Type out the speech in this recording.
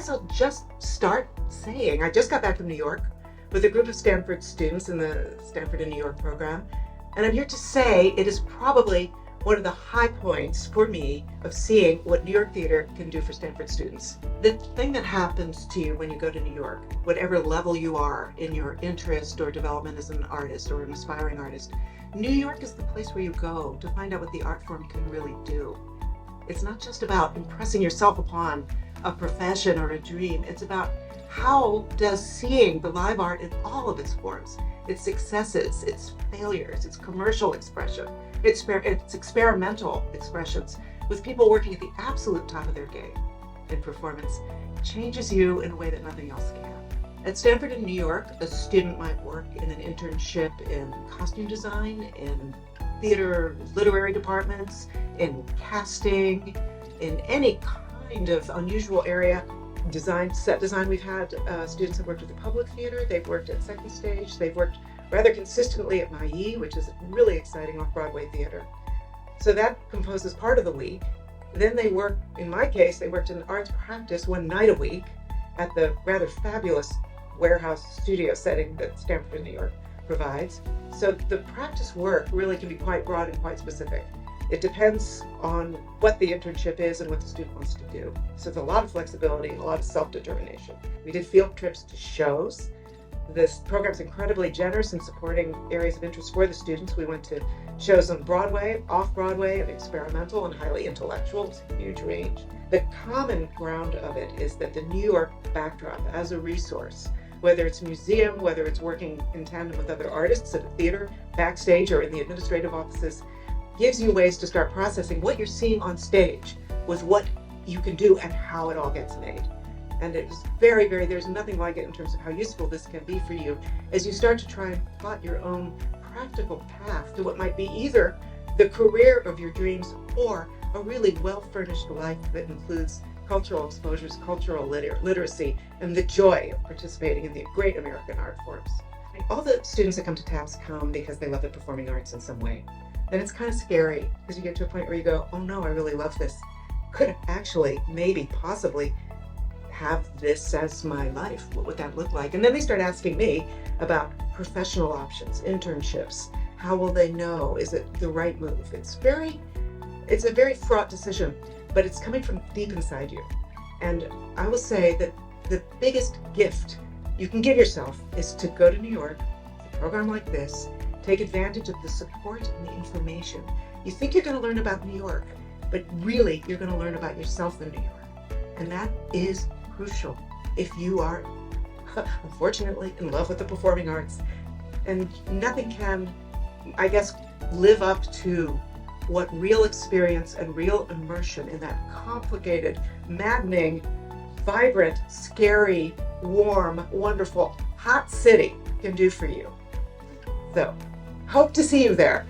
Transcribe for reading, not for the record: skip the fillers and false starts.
guess I'll just start saying, I just got back from New York with a group of Stanford students in the Stanford in New York program. And I'm here to say it is probably one of the high points for me of seeing what New York theater can do for Stanford students. The thing that happens to you when you go to New York, whatever level you are in your interest or development as an artist or an aspiring artist, New York is the place where you go to find out what the art form can really do. It's not just about impressing yourself upon a profession or a dream. It's about how does seeing the live art in all of its forms, its successes, its failures, its commercial expression, its experimental expressions, with people working at the absolute top of their game in performance, changes you in a way that nothing else can. At Stanford in New York, a student might work in an internship in costume design, in theater literary departments, in casting, in any kind of unusual area. Design, set design, we've had students have worked with the public theater, they've worked at Second Stage, they've worked rather consistently at Mailly, which is really exciting off-Broadway theater. So that composes part of the week. Then they work, in my case, they worked in arts practice one night a week at the rather fabulous warehouse studio setting that Stanford in New York provides. So the practice work really can be quite broad and quite specific. It depends on what the internship is and what the student wants to do. So there's a lot of flexibility and a lot of self-determination. We did field trips to shows. This program's incredibly generous in supporting areas of interest for the students. We went to shows on Broadway, off-Broadway, and experimental and highly intellectual. It's a huge range. The common ground of it is that the New York backdrop as a resource, whether it's museum, whether it's working in tandem with other artists at a theater, backstage, or in the administrative offices, gives you ways to start processing what you're seeing on stage with what you can do and how it all gets made. And it was very, there's nothing like it in terms of how useful this can be for you as you start to try and plot your own practical path to what might be either the career of your dreams or a really well-furnished life that includes cultural exposures, cultural literacy, and the joy of participating in the great American art forms. All the students that come to TAPS come because they love the performing arts in some way. And it's kind of scary because you get to a point where you go, oh no, I really love this. Could actually, maybe, possibly have this as my life. What would that look like? And then they start asking me about professional options, internships. How will they know? Is it the right move? It's a very fraught decision, but it's coming from deep inside you. And I will say that the biggest gift you can give yourself is to go to New York, a program like this, take advantage of the support and the information. You think you're going to learn about New York, but really you're going to learn about yourself in New York. And that is crucial if you are, unfortunately, in love with the performing arts. And nothing can, I guess, live up to what real experience and real immersion in that complicated, maddening, vibrant, scary, warm, wonderful, hot city can do for you. So, hope to see you there.